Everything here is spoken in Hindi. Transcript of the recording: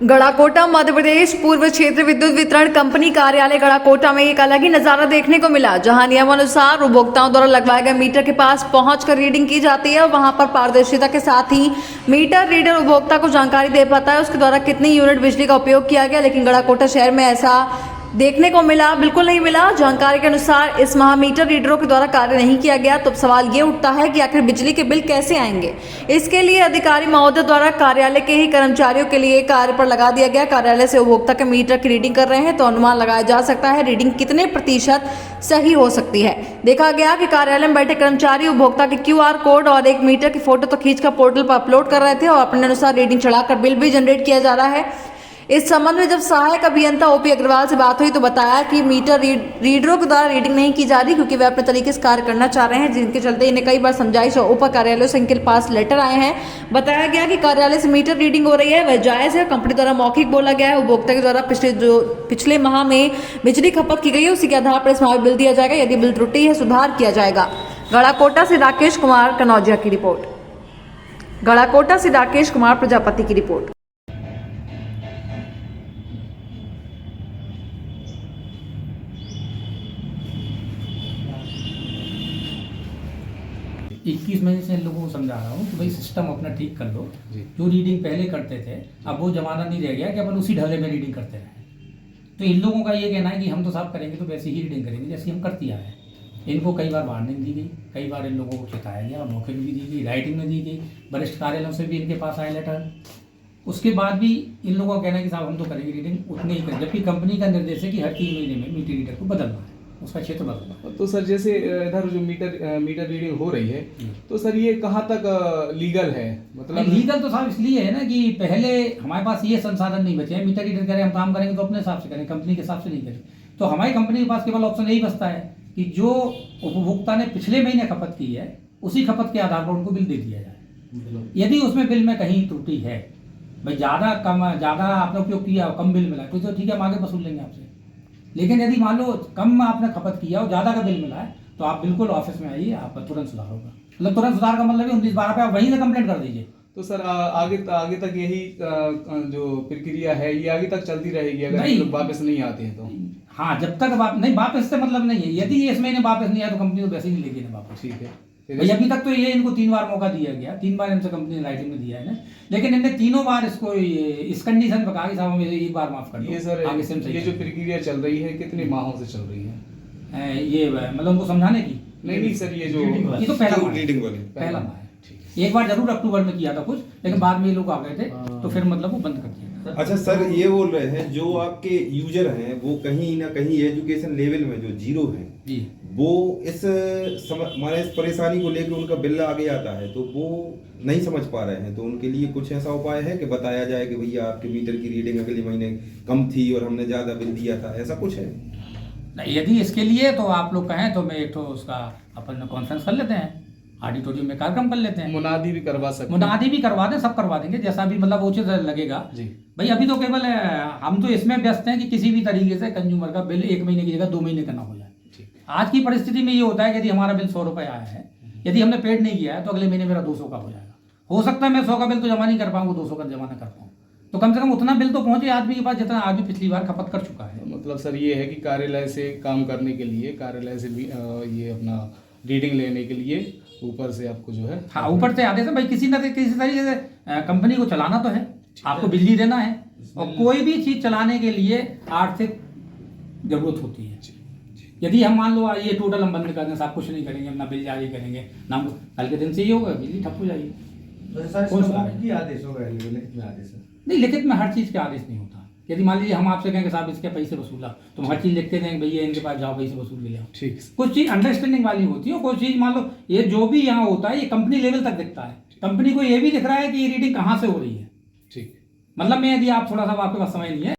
गड़ाकोटा मध्य प्रदेश पूर्व क्षेत्र विद्युत वितरण कंपनी कार्यालय गड़ाकोटा में एक अलग ही नजारा देखने को मिला, जहां नियमानुसार उपभोक्ताओं द्वारा लगवाए गए मीटर के पास पहुंचकर रीडिंग की जाती है और वहां पर पारदर्शिता के साथ ही मीटर रीडर उपभोक्ता को जानकारी दे पाता है उसके द्वारा कितनी यूनिट बिजली का उपयोग किया गया। लेकिन गड़ाकोटा शहर में ऐसा देखने को मिला बिल्कुल नहीं मिला। जानकारी के अनुसार इस माह मीटर रीडरों के द्वारा कार्य नहीं किया गया। तो सवाल ये उठता है कि आखिर बिजली के बिल कैसे आएंगे। इसके लिए अधिकारी महोदय द्वारा कार्यालय के ही कर्मचारियों के लिए कार्य पर लगा दिया गया। कार्यालय से उपभोक्ता के मीटर की रीडिंग कर रहे हैं तो अनुमान लगाया जा सकता है रीडिंग कितने प्रतिशत सही हो सकती है। देखा गया कि कार्यालय में बैठे कर्मचारी उपभोक्ता के QR कोड और एक मीटर की फोटो तो खींचकर पोर्टल पर अपलोड कर रहे थे और अपने अनुसार रीडिंग चढ़ाकर बिल भी जनरेट किया जा रहा है। इस संबंध में जब सहायक अभियंता OP अग्रवाल से बात हुई तो बताया कि मीटर रीडरों के द्वारा रीडिंग नहीं की जा रही क्योंकि वे अपने तरीके से कार्य करना चाह रहे हैं, जिनके चलते इन्हें कई बार समझाइश और उप कार्यालयों से इनके पास लेटर आए हैं। बताया गया कि कार्यालय से मीटर रीडिंग हो रही है वह जायज़ है। कंपनी द्वारा मौखिक बोला गया है। उपभोक्ता के द्वारा पिछले माह में बिजली खपत की गई है उसी के आधार पर इस माह बिल दिया जाएगा। यदि बिल त्रुटि है सुधार किया जाएगा। गड़ाकोटा से राकेश कुमार कनौजिया की रिपोर्ट। गड़ाकोटा से राकेश कुमार प्रजापति की रिपोर्ट। 21 महीने से इन लोगों को समझा रहा हूँ कि भाई सिस्टम अपना ठीक कर लो। जो रीडिंग पहले करते थे अब वो जमाना नहीं रह गया कि अपन उसी ढले में रीडिंग करते रहें। तो इन लोगों का ये कहना है कि हम तो साफ करेंगे तो वैसे ही रीडिंग करेंगे जैसे हम करती आए हैं। इनको कई बार वार्निंग दी गई, कई बार इन लोगों को चिताया गया, मौखिक भी दी गई, राइटिंग में दी गई, वरिष्ठ कार्यालयों से भी इनके पास आए लेटर। उसके बाद भी इन लोगों का कहना है कि साहब हम तो करेंगे रीडिंग उतने ही करें, जबकि कंपनी का निर्देश है कि हर 3 महीने में मीटर रीडर को बदलना है, उसका क्षेत्र बदलना है। तो सर जैसे इधर जो मीटर रीडिंग हो रही है तो सर ये कहाँ तक लीगल है? मतलब लीगल तो साहब इसलिए है ना कि पहले हमारे पास ये संसाधन नहीं बचे हैं। मीटर रीडर करें हम काम करेंगे तो अपने हिसाब से करें, कंपनी के हिसाब से नहीं करें। तो हमारी कंपनी के पास केवल ऑप्शन यही बचता है कि जो उपभोक्ता ने पिछले महीने खपत की है उसी खपत के आधार पर उनको बिल दे दिया जाए। यदि उसमें बिल में कहीं त्रुटि है, भाई ज़्यादा आपने उपयोग किया कम बिल मिला तो ठीक है हम आगे वसूल लेंगे आपसे। लेकिन यदि मान लो कम आपने खपत किया और ज़्यादा का बिल मिला है तो आप बिल्कुल ऑफिस में आइए, आपका तुरंत सुधार होगा। मतलब तुरंत सुधार का मतलब 19/12 पे आप वहीं से कंप्लेंट कर दीजिए। तो सर आगे तक यही जो प्रक्रिया है ये आगे तक चलती रहेगी अगर लोग वापस नहीं आते हैं तो? हाँ, जब तक नहीं वापस से मतलब नहीं है। यदि इस महीने वापस नहीं आया तो कंपनी को वैसे ही नहीं लेगी ना वापस। ठीक है। अभी तक तो ये इनको 3 बार मौका दिया गया, 3 बार इनसे कंपनी ने राइटिंग में दिया है ना, लेकिन इनने तीनों बार इसको इस कंडीशन पर कहा कि साहब हमें एक बार माफ कर दो। ये सर आगे से ये जो प्रक्रिया चल रही है कितने माहों से चल रही है? ये मतलब उनको समझाने की नहीं सर ये तो पहला माह है। एक बार जरूर अक्टूबर में किया था कुछ, लेकिन बाद में ये लोग आ गए थे तो फिर मतलब वो बंद कर दिया। अच्छा सर, ये बोल रहे हैं जो आपके यूजर हैं वो कहीं ना कहीं एजुकेशन लेवल में जो जीरो हैं जी, वो इस परेशानी को लेकर उनका बिल आगे आता है तो वो नहीं समझ पा रहे हैं। तो उनके लिए कुछ ऐसा उपाय है कि बताया जाए कि भैया आपके मीटर की रीडिंग अगले महीने कम थी और हमने ज़्यादा बिल दिया था, ऐसा कुछ है? नहीं, यदि इसके लिए तो आप लोग कहें तो मैं एक तो उसका अपन कॉन्फ्रेंस कर लेते हैं, ऑडिटोरियम में कार्यक्रम कर लेते हैं, मुनादी भी करवा सकते हैं। मुनादी भी करवा दें, सब करवा देंगे जैसा भी मतलब उचित लगेगा जी। भाई अभी तो केवल हम तो इसमें व्यस्त हैं कि किसी भी तरीके से कंज्यूमर का बिल 1 महीने की जगह 2 महीने का ना हो जाए। आज की परिस्थिति में ये होता है कि यदि हमारा बिल 100 रुपये आया है, यदि हमने पेड नहीं किया है तो अगले महीने मेरा 200 का हो जाएगा। हो सकता है मैं 100 का बिल तो जमा नहीं कर पाऊंगा, 200 का जमा ना कर पाऊँ, तो कम से कम उतना बिल तो पहुंचे आदमी के पास जितना आदमी पिछली बार खपत कर चुका है। मतलब सर ये है कि कार्यालय से काम करने के लिए, कार्यालय से भी ये अपना रीडिंग लेने के लिए ऊपर से आपको जो है हाँ ऊपर से आदेश है भाई, किसी न किसी तरीके से कंपनी को चलाना तो है, आपको बिजली देना है और कोई भी चीज चलाने के लिए आर्थिक जरूरत होती है। यदि हम मान लो ये टोटल हम बंद कर दें, सब कुछ नहीं करेंगे, अपना बिल जारी करेंगे ना, कल के दिन से ही होगा बिजली ठप हो जाएगी। नहीं, लिखित में हर चीज के आदेश नहीं होता। यदि मान लीजिए हम आपसे कहेंगे साहब इसके पैसे वसूला तो हम हर चीज लिखते देंगे भैया इनके पास जाओ पैसे वसूल ले आओ। ठीक। कुछ चीज अंडरस्टैंडिंग वाली होती है, कुछ चीज मान लो ये जो भी यहाँ होता है ये कंपनी लेवल तक दिखता है। कंपनी को ये भी दिख रहा है कि ये रीडिंग कहाँ से हो रही है। ठीक। मतलब मैं यदि आप थोड़ा सा आपके पास समय नहीं है